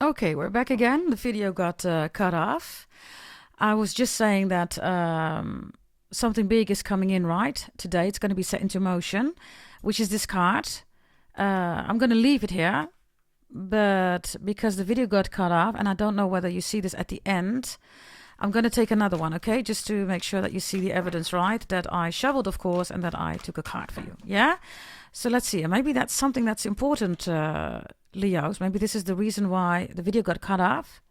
Okay, we're back again. The video got cut off. I was just saying that something big is coming in, right? Today it's going to be set into motion, which is this card. I'm going to leave it here, but because the video got cut off, and I don't know whether you see this at the end, I'm going to take another one, okay? Just to make sure that you see the evidence, right? That I shoveled, of course, and that I took a card for you, yeah? So let's see. Maybe that's something that's important, Leos. Maybe this is the reason why the video got cut off.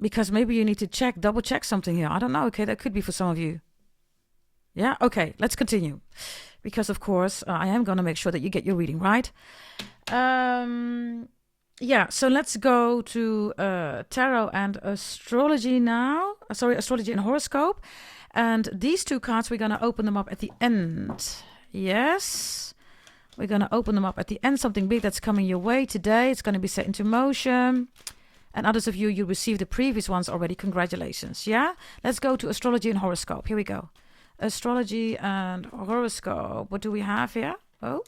Because maybe you need to double check something here. I don't know. Okay, that could be for some of you. Yeah, okay, let's continue. Because, of course, I am going to make sure that you get your reading, right? Yeah, so let's go to tarot and astrology now. Astrology and horoscope. And these two cards, we're going to open them up at the end. Yes, we're going to open them up at the end. Something big that's coming your way today. It's going to be set into motion. And others of you, you received the previous ones already. Congratulations. Yeah, let's go to astrology and horoscope. Here we go. Astrology and horoscope. What do we have here? Oh,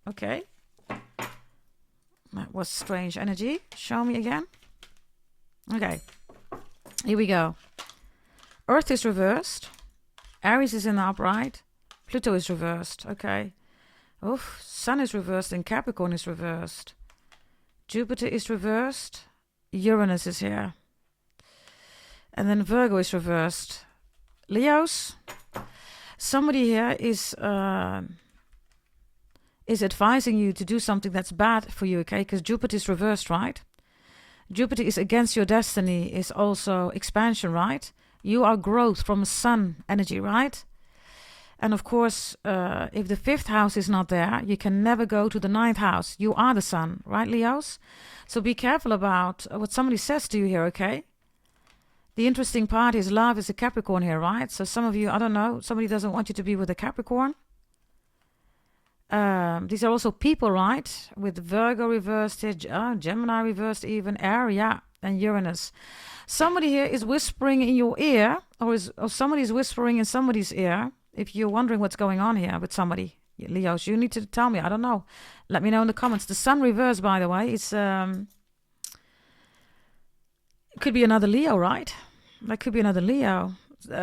okay. That was strange energy. Show me again. Okay, here we go. Earth is reversed. Aries is in the upright. Pluto is reversed. Okay. Oof. Sun is reversed and Capricorn is reversed. Jupiter is reversed. Uranus is here. And then Virgo is reversed. Leos. Somebody here is advising you to do something that's bad for you, okay? Because Jupiter is reversed, right? Jupiter is against your destiny, is also expansion, right? You are growth from sun energy, right? And of course, if the 5th house is not there, you can never go to the 9th house. You are the sun, right, Leos? So be careful about what somebody says to you here, okay? The interesting part is love is a Capricorn here, right? So some of you, I don't know, somebody doesn't want you to be with a Capricorn. These are also people, right? With Virgo reversed here, Gemini reversed even, Air, yeah, and Uranus. Somebody here is whispering in your ear, or somebody is whispering in somebody's ear. If you're wondering what's going on here with somebody, Leos, you need to tell me. I don't know. Let me know in the comments. The sun reverse, by the way, it's it could be another Leo, right? That could be another Leo.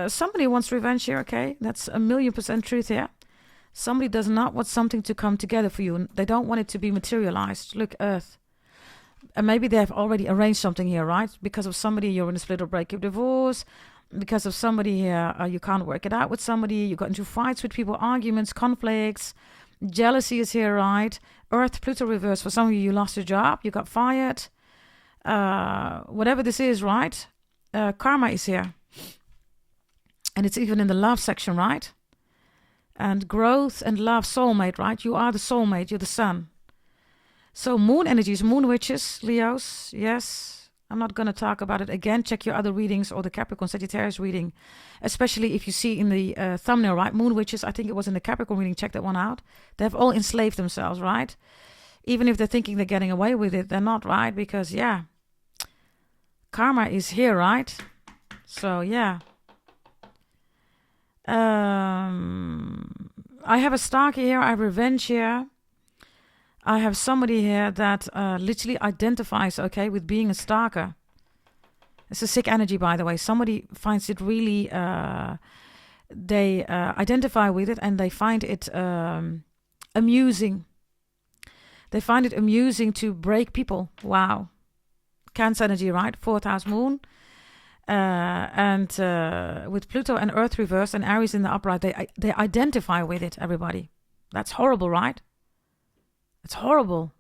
Somebody wants revenge here, okay? That's 1,000,000% truth here. Somebody does not want something to come together for you. They don't want it to be materialized. Look, Earth. And maybe they have already arranged something here, right? Because of somebody, you're in a split or breakup divorce. Because of somebody here, you can't work it out with somebody. You got into fights with people, arguments, conflicts. Jealousy is here, right? Earth, Pluto reverse. For some of you, you lost your job. You got fired. Whatever this is, right? Karma is here. And it's even in the love section, right? And growth and love, soulmate, right? You are the soulmate. You're the sun. So moon energies, moon witches, Leos, yes. I'm not going to talk about it again. Check your other readings or the Capricorn Sagittarius reading. Especially if you see in the thumbnail, right? Moon witches, I think it was in the Capricorn reading. Check that one out. They've all enslaved themselves, right? Even if they're thinking they're getting away with it, they're not, right? Because, yeah, karma is here, right? So, yeah. I have a stalker here. I have revenge here. I have somebody here that literally identifies, okay, with being a stalker. It's a sick energy, by the way. Somebody finds it really, they identify with it and they find it amusing. They find it amusing to break people. Wow. Cancer energy, right? 4th house moon. And with Pluto and Earth reversed and Aries in the upright, they identify with it, everybody. That's horrible, right? It's horrible.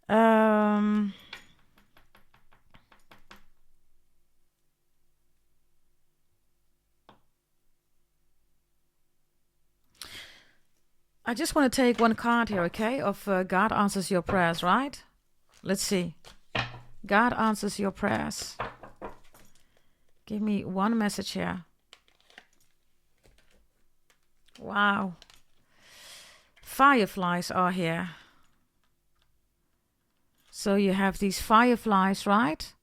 I just want to take one card here, okay? Of God answers your prayers, right? Let's see. God answers your prayers. Give me one message here. Wow. Fireflies are here. So you have these fireflies, right?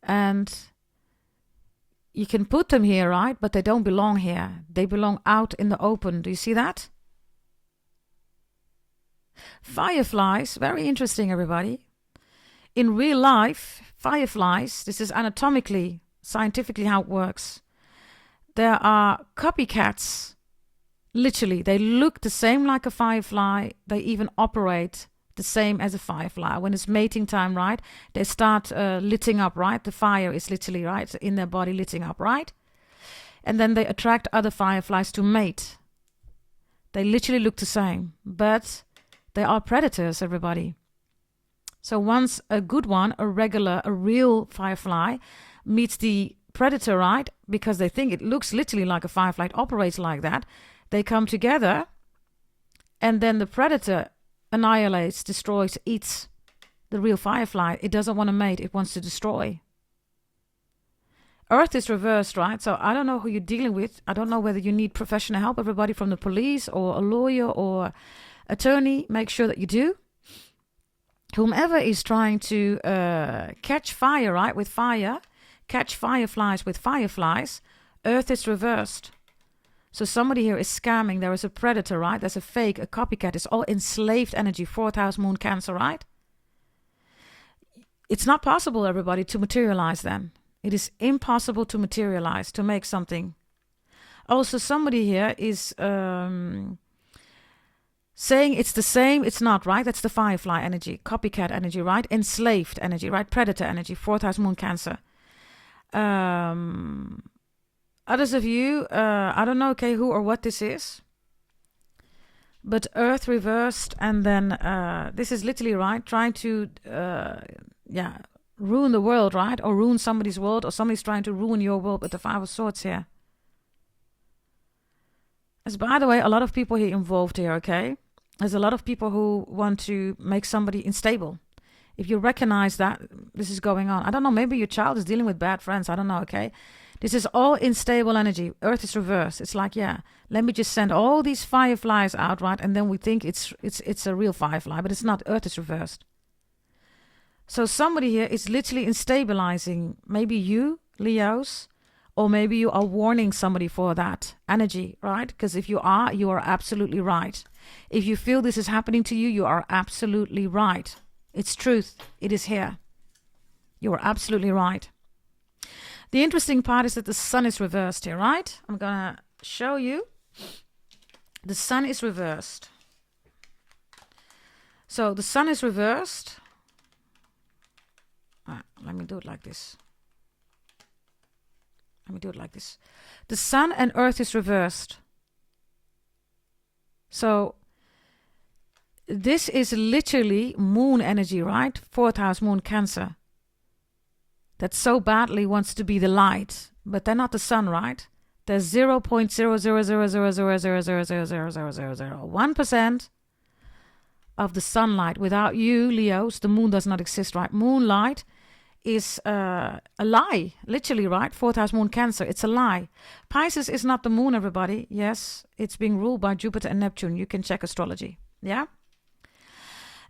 And you can put them here, right? But they don't belong here. They belong out in the open. Do you see that? Fireflies, very interesting, everybody. In real life, fireflies, this is anatomically, scientifically how it works. There are copycats. Literally, they look the same like a firefly. They even operate the same as a firefly. When it's mating time, right, they start lighting up, right? The fire is literally, right, in their body lighting up, right? And then they attract other fireflies to mate. They literally look the same, but they are predators, everybody. So once a good one, a real firefly meets the predator, right, because they think it looks literally like a firefly, it operates like that, they come together, and then the predator annihilates, destroys, eats the real firefly. It doesn't want to mate, it wants to destroy. Earth is reversed, right? So I don't know who you're dealing with. I don't know whether you need professional help, everybody, from the police or a lawyer or attorney. Make sure that you do. Whomever is trying to catch fire, right, with fire, catch fireflies with fireflies, Earth is reversed. So somebody here is scamming. There is a predator, right? There's a fake, a copycat. It's all enslaved energy, 4th house moon Cancer, right? It's not possible, everybody, to materialize then. It is impossible to materialize, to make something. Also, somebody here is saying it's the same. It's not, right? That's the firefly energy, copycat energy, right? Enslaved energy, right? Predator energy, 4th house moon Cancer. Others of you, I don't know, okay, who or what this is. But Earth reversed, and then this is literally, right, trying to, ruin the world, right? Or ruin somebody's world, or somebody's trying to ruin your world with the 5 of Swords here. There's, by the way, a lot of people here involved here, okay? There's a lot of people who want to make somebody unstable. If you recognize that this is going on, I don't know, maybe your child is dealing with bad friends, I don't know, okay? This is all unstable energy. Earth is reversed. It's like, let me just send all these fireflies out, right? And then we think it's a real firefly, but it's not. Earth is reversed. So somebody here is literally instabilizing, maybe you, Leos, or maybe you are warning somebody for that energy, right? Because if you are absolutely right. If you feel this is happening to you, you are absolutely right. It's truth. It is here. You are absolutely right. The interesting part is that the sun is reversed here, right? I'm going to show you. The sun is reversed. So the sun is reversed. Let me do it like this. The sun and earth is reversed. So this is literally moon energy, right? 4th house moon Cancer. That so badly wants to be the light, but they're not the sun, right? They're 0.0000000000001% of the sunlight. Without you, Leos, the moon does not exist, right? Moonlight is a lie, literally, right? 4th house moon Cancer, it's a lie. Pisces is not the moon, everybody. Yes, it's being ruled by Jupiter and Neptune. You can check astrology, yeah?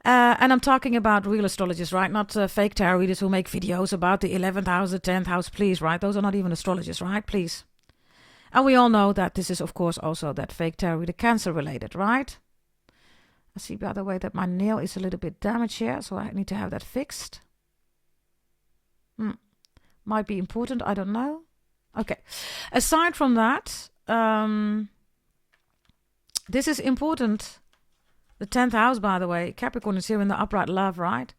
And I'm talking about real astrologers, right? Not fake tarot readers who make videos about the 11th house, the 10th house, please, right? Those are not even astrologers, right? Please. And we all know that this is, of course, also that fake tarot reader Cancer related, right? I see, by the way, that my nail is a little bit damaged here, so I need to have that fixed. Might be important, I don't know. Okay. Aside from that, this is important. The 10th house, by the way, Capricorn is here in the upright love, right?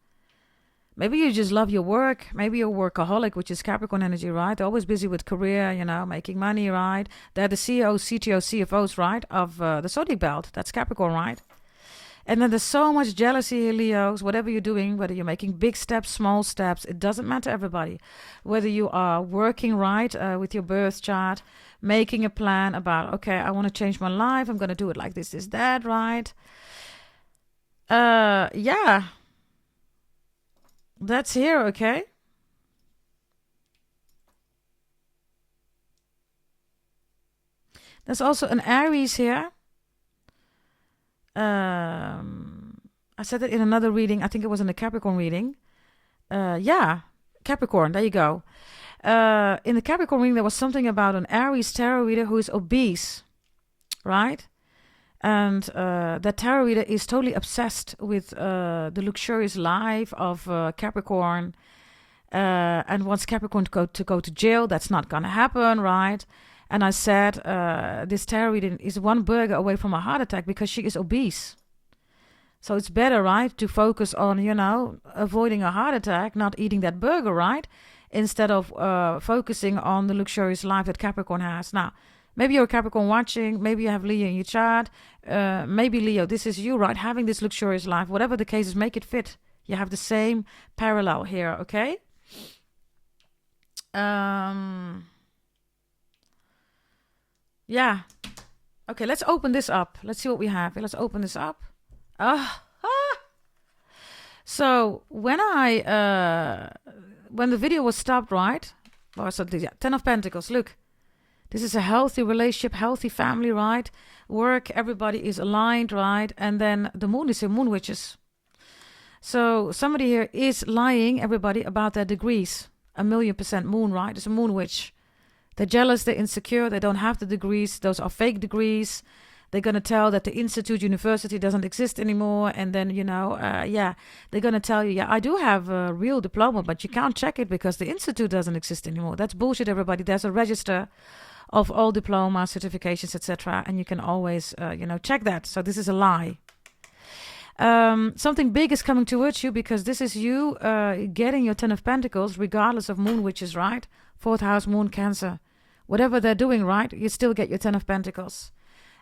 Maybe you just love your work. Maybe you're a workaholic, which is Capricorn energy, right? They're always busy with career, making money, right? They're the CEOs, CTOs, CFOs, right? Of the zodiac belt. That's Capricorn, right? And then there's so much jealousy here, Leos. Whatever you're doing, whether you're making big steps, small steps, it doesn't matter, everybody. Whether you are working, right, with your birth chart, making a plan about, okay, I want to change my life. I'm going to do it like this, that, right? That's here, okay? There's also an Aries here. I said it in another reading. I think it was in the Capricorn reading. Capricorn, there you go. In the Capricorn reading, there was something about an Aries tarot reader who is obese, right? And that tarot reader is totally obsessed with the luxurious life of Capricorn, and wants Capricorn to go to jail. That's not gonna happen, right? And I said, this tarot reader is one burger away from a heart attack because she is obese. So it's better, right, to focus on, avoiding a heart attack, not eating that burger, right? Instead of focusing on the luxurious life that Capricorn has. Now, maybe you're a Capricorn watching, maybe you have Leo in your chart, maybe Leo, this is you, right, having this luxurious life. Whatever the case is, make it fit. You have the same parallel here, okay? Yeah. Okay, let's open this up. Let's see what we have. Let's open this up. So when when the video was stopped, right? Or so, yeah, 10 of Pentacles. Look, this is a healthy relationship, healthy family, right? Work, everybody is aligned, right? And then the moon is in moon witches. So somebody here is lying, everybody, about their degrees. 1,000,000% moon, right? It's a moon witch. They're jealous, they're insecure, they don't have the degrees. Those are fake degrees. They're going to tell that the institute, university doesn't exist anymore. And then, they're going to tell you, I do have a real diploma, but you can't check it because the institute doesn't exist anymore. That's bullshit, everybody. There's a register of all diploma, certifications, etc. And you can always, check that. So this is a lie. Something big is coming towards you because this is you getting your 10 of Pentacles, regardless of moon witches, right? 4th house, moon, Cancer. Whatever they're doing, right? You still get your 10 of Pentacles.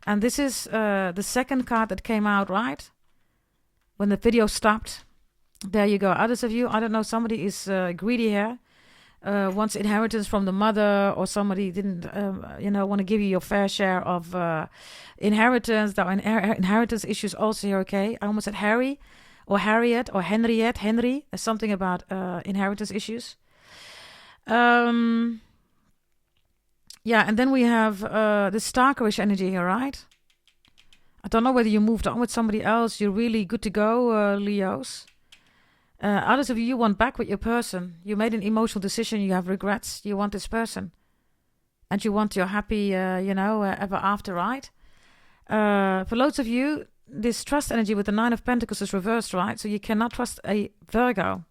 And this is the second card that came out, right? When the video stopped. There you go. Others of you, I don't know, somebody is greedy here. Wants inheritance from the mother, or somebody didn't, want to give you your fair share of inheritance. There are inheritance issues also here, okay? I almost said Harry, or Harriet, or Henriette, Henry. There's something about inheritance issues. Yeah, and then we have the stalkerish energy here, right? I don't know whether you moved on with somebody else. You're really good to go, Leos. Others of you want back with your person. You made an emotional decision. You have regrets. You want this person. And you want your happy, ever after, right? For loads of you, this trust energy with the 9 of Pentacles is reversed, right? So you cannot trust a Virgo.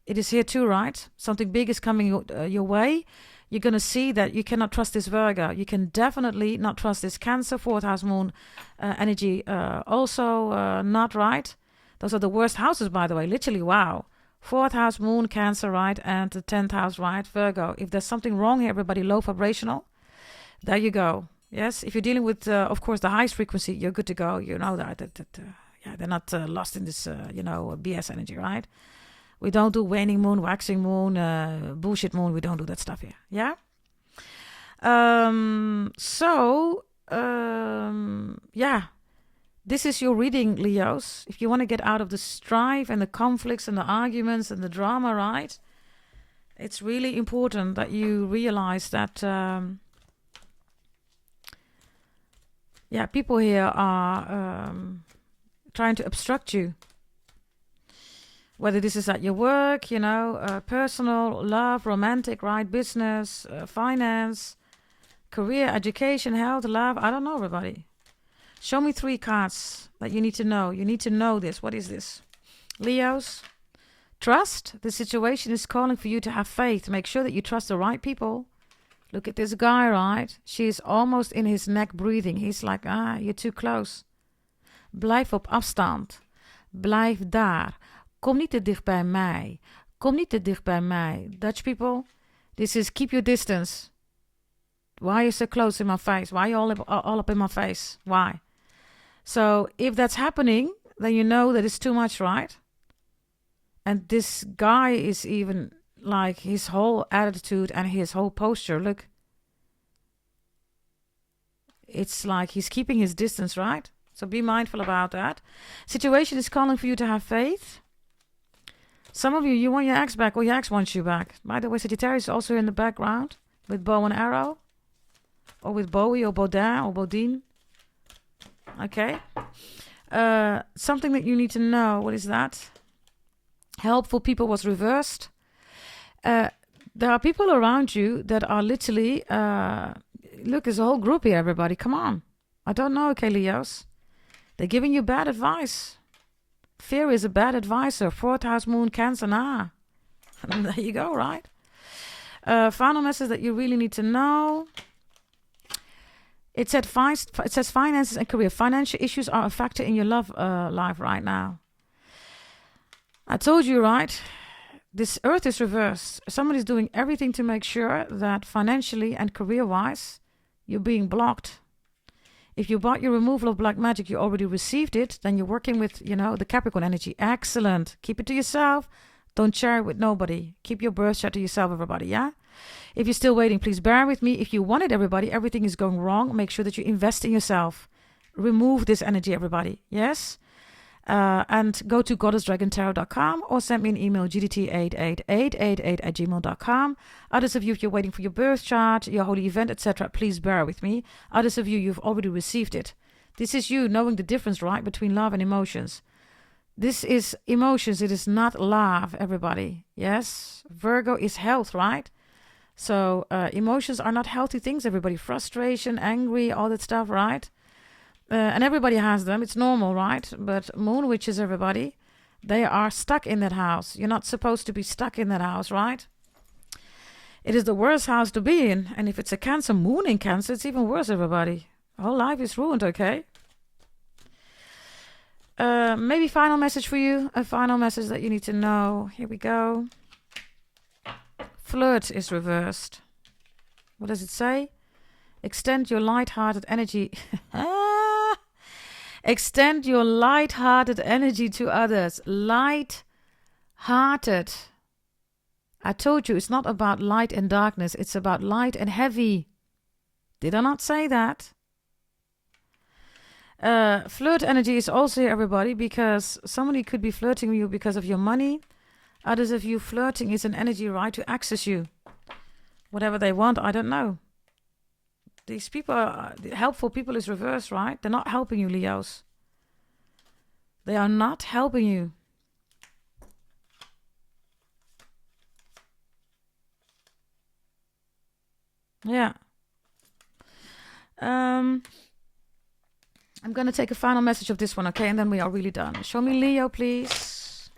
It is here too, right? Something big is coming your way. You're going to see that you cannot trust this Virgo. You can definitely not trust this Cancer, 4th house moon energy. Also not right. Those are the worst houses, by the way. Literally, wow. 4th house moon, Cancer, right? And the 10th house, right? Virgo. If there's something wrong here, everybody, low vibrational. There you go. Yes, if you're dealing with, of course, the highest frequency, you're good to go. You know that they're not lost in this, BS energy, right? We don't do waning moon, waxing moon, bullshit moon. We don't do that stuff here. Yeah? This is your reading, Leos. If you want to get out of the strife and the conflicts and the arguments and the drama, right? It's really important that you realize that, people here are trying to obstruct you. Whether this is at your work, personal, love, romantic, right? Business, finance, career, education, health, love. I don't know, everybody. Show me 3 cards that you need to know. You need to know this. What is this? Leos, trust. The situation is calling for you to have faith. Make sure that you trust the right people. Look at this guy, right? She's almost in his neck breathing. He's like, you're too close. Blijf op afstand. Blijf daar. Kom niet te dicht bij mij. Kom niet te dicht bij mij. Dutch people, this is keep your distance. Why are you so close in my face? Why are you all up in my face? Why? So if that's happening, then you know that it's too much, right? And this guy is even like his whole attitude and his whole posture. Look. It's like he's keeping his distance, right? So be mindful about that. Situation is calling for you to have faith. Some of you want your ex back, or your ex wants you back. By the way, Sagittarius is also in the background with bow and arrow, or with Bowie, or Baudin, or Baudin. Okay. Something that you need to know. What is that? Helpful people was reversed. There are people around you that are literally... look, there's a whole group here, everybody. Come on. I don't know, okay, Leos. They're giving you bad advice. Fear is a bad advisor. 4th house moon, Cancer, nah. There you go, right? Final message that you really need to know. It says finances and career. Financial issues are a factor in your love life right now. I told you, right? This earth is reversed. Somebody's doing everything to make sure that financially and career-wise, you're being blocked. If you bought your removal of black magic, you already received it, then you're working with, the Capricorn energy. Excellent. Keep it to yourself. Don't share it with nobody. Keep your birth chart to yourself, everybody, yeah? If you're still waiting, please bear with me. If you want it, everybody, everything is going wrong. Make sure that you invest in yourself. Remove this energy, everybody, yes? And go to goddessdragontarot.com or send me an email, gdt88888@gmail.com. Others of you, if you're waiting for your birth chart, your holy event, etc., please bear with me. Others of you, you've already received it. This is you knowing the difference, right, between love and emotions. This is emotions. It is not love, everybody. Yes? Virgo is health, right? So emotions are not healthy things, everybody. Frustration, angry, all that stuff, right? And everybody has them. It's normal, right? But moon witches, everybody, they are stuck in that house. You're not supposed to be stuck in that house, right? It is the worst house to be in. And if it's a Cancer, moon in Cancer, it's even worse, everybody. Whole life is ruined, okay? Maybe final message for you. A final message that you need to know. Here we go. Flirt is reversed. What does it say? Extend your light-hearted energy. Extend your light-hearted energy to others. Light-hearted. I told you it's not about light and darkness. It's about light and heavy. Did I not say that? Flirt energy is also here, everybody, because somebody could be flirting with you because of your money. Others of you, flirting is an energy, right, to access you. Whatever they want, I don't know. These people, helpful people is reversed, right? They're not helping you, Leos. They are not helping you. Yeah. I'm going to take a final message of this one, okay? And then we are really done. Show me Leo, please.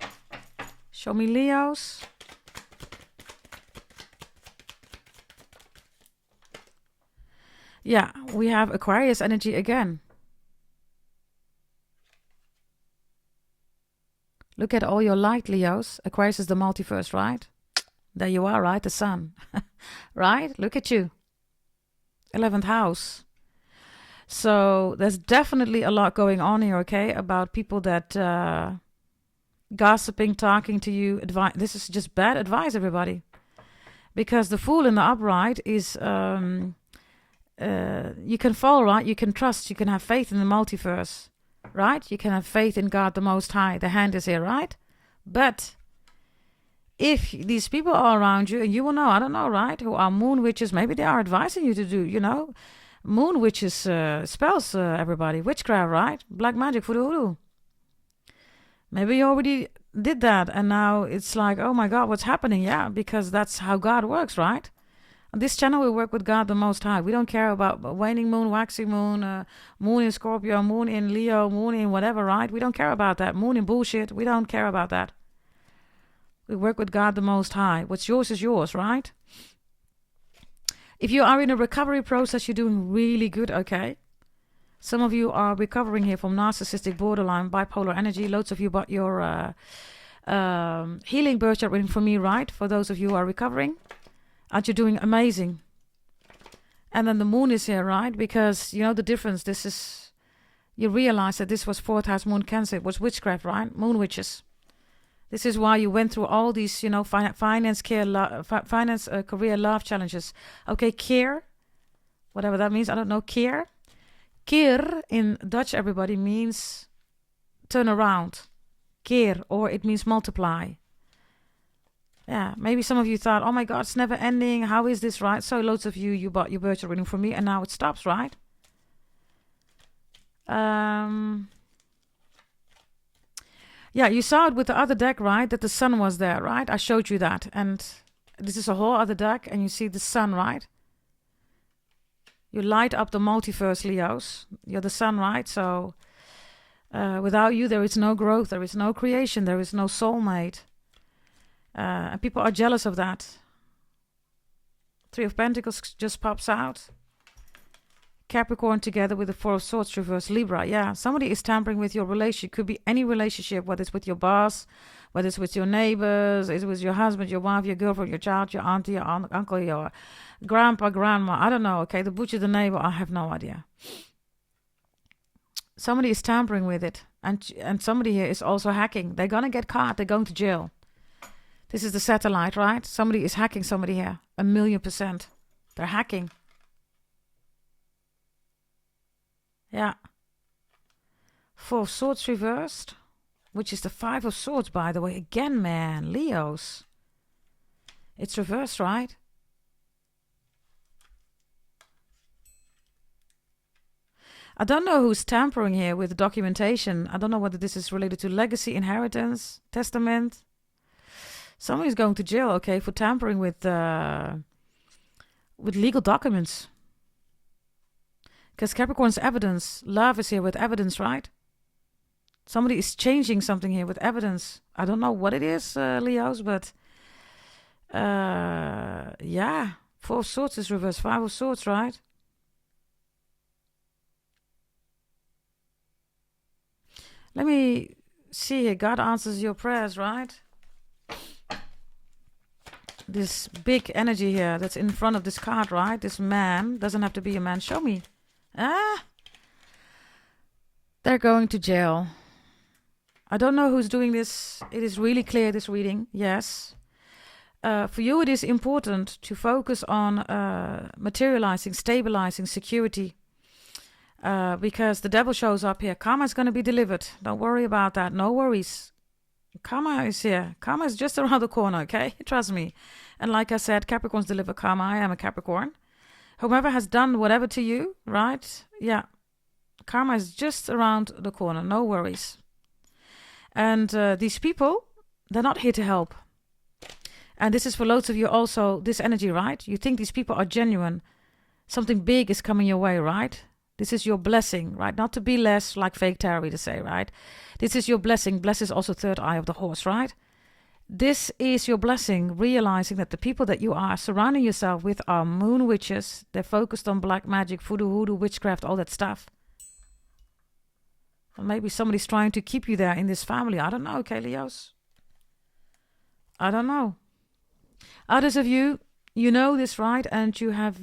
Show me Leos. Yeah, we have Aquarius energy again. Look at all your light, Leos. Aquarius is the multiverse, right? There you are, right? The sun. Right? Look at you. 11th house. So there's definitely a lot going on here, okay? About people that gossiping, talking to you. This is just bad advice, everybody. Because the Fool in the upright is... you can fall, right? You can trust. You can have faith in the multiverse, right? You can have faith in God the Most High. The hand is here, right? But if these people are around you, and you will know, I don't know, right? Who are moon witches, maybe they are advising you to do, moon witches spells, everybody. Witchcraft, right? Black magic, voodoo. Maybe you already did that, and now it's like, oh my God, what's happening? Yeah, because that's how God works, right? On this channel, we work with God the Most High. We don't care about waning moon, waxing moon, moon in Scorpio, moon in Leo, moon in whatever, right? We don't care about that. Moon in bullshit. We don't care about that. We work with God the Most High. What's yours is yours, right? If you are in a recovery process, you're doing really good, okay? Some of you are recovering here from narcissistic, borderline, bipolar energy. Loads of you bought your healing birth chart reading from me, right? For those of you who are recovering. Aren't you doing amazing? And then the moon is here, right? Because you know the difference. This is, you realize that this was 4th house moon Cancer. It was witchcraft, right? Moon witches. This is why you went through all these, finance, career, love challenges. Okay, keer, whatever that means. I don't know, keer. Keer in Dutch, everybody, means turn around. Keer, or it means multiply. Yeah, maybe some of you thought, oh my God, it's never ending. How is this, right? So loads of you bought your birth chart reading from me, and now it stops, right? Yeah, you saw it with the other deck, right? That the sun was there, right? I showed you that. And this is a whole other deck, and you see the sun, right? You light up the multiverse, Leos. You're the sun, right? So Without you, there is no growth, there is no creation, there is no soulmate. And people are jealous of that. Three of Pentacles just pops out. Capricorn together with the Four of Swords reverse. Libra, yeah. Somebody is tampering with your relationship. Could be any relationship, whether it's with your boss, whether it's with your neighbors, it's with your husband, your wife, your girlfriend, your child, your auntie, your uncle, your grandpa, grandma. I don't know, okay? The butcher, the neighbor, I have no idea. Somebody is tampering with it. And somebody here is also hacking. They're going to get caught. They're going to jail. This is the satellite, right? Somebody is hacking somebody here. 1,000,000%. They're hacking. Yeah. Four of Swords reversed. Which is the Five of Swords, by the way. Again, man. Leos. It's reversed, right? I don't know who's tampering here with documentation. I don't know whether this is related to legacy, inheritance, testament. Somebody's going to jail, okay, for tampering with legal documents. Because Capricorn's evidence. Love is here with evidence, right? Somebody is changing something here with evidence. I don't know what it is, Leos, but yeah. Four of Swords is reversed. Five of Swords, right? Let me see here. God answers your prayers, right? This big energy here that's in front of this card, right? This man doesn't have to be a man. Show me. Ah! They're going to jail. I don't know who's doing this. It is really clear, this reading. Yes. For you, it is important to focus on materializing, stabilizing, security. Because the devil shows up here. Karma is going to be delivered. Don't worry about that. No worries. Karma is here. Karma is just around the corner, okay? Trust me. And like I said, Capricorns deliver karma. I am a Capricorn. Whomever has done whatever to you, right? Yeah. Karma is just around the corner. No worries. And these people, they're not here to help. And this is for loads of you also, this energy, right? You think these people are genuine. Something big is coming your way, right? This is your blessing, right? Not to be less, like fake tarot to say, right? This is your blessing. Bless is also third eye of the horse, right? This is your blessing, realizing that the people that you are surrounding yourself with are moon witches. They're focused on black magic, voodoo, hoodoo, witchcraft, all that stuff. Or maybe somebody's trying to keep you there in this family. I don't know, okay, Leos? I don't know. Others of you, you know this, right? And you have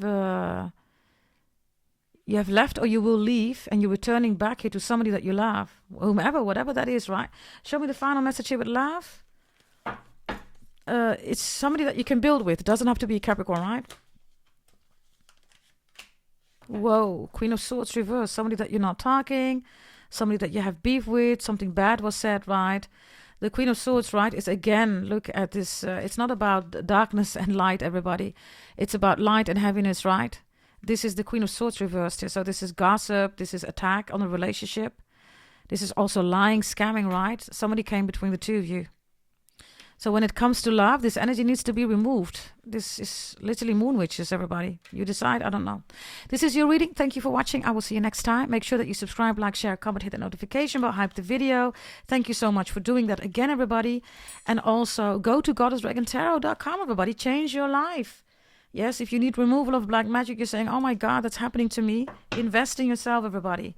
left or you will leave, and you're returning back here to somebody that you love. Whomever, whatever that is, right? Show me the final message here with love. It's somebody that you can build with. It doesn't have to be a Capricorn, right? Whoa, Queen of Swords reversed. Somebody that you're not talking. Somebody that you have beef with. Something bad was said, right? The Queen of Swords, right, is again, look at this. It's not about darkness and light, everybody. It's about light and heaviness, right? This is the Queen of Swords reversed here. So this is gossip. This is attack on a relationship. This is also lying, scamming, right? Somebody came between the two of you. So when it comes to love, this energy needs to be removed. This is literally moon witches, everybody. You decide, I don't know. This is your reading. Thank you for watching. I will see you next time. Make sure that you subscribe, like, share, comment, hit the notification bell, hype the video. Thank you so much for doing that again, everybody. And also go to goddessdragontarot.com, everybody. Change your life. Yes, if you need removal of black magic, you're saying, oh my God, that's happening to me. Invest in yourself, everybody.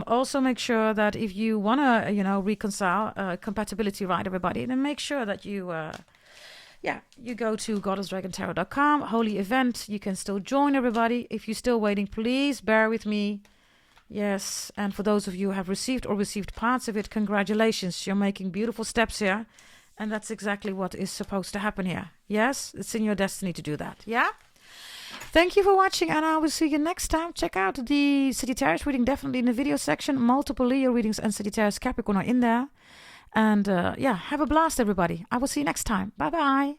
Also make sure that if you want to, reconcile compatibility, right, everybody, then make sure that you go to goddessdragontarot.com, holy event. You can still join, everybody. If you're still waiting, please bear with me. Yes, and for those of you who have received or received parts of it, congratulations. You're making beautiful steps here. And that's exactly what is supposed to happen here. Yes, it's in your destiny to do that. Yeah? Thank you for watching, and I will see you next time. Check out the Sagittarius reading definitely in the video section. Multiple Leo readings and Sagittarius Capricorn are in there. And have a blast, everybody. I will see you next time. Bye-bye.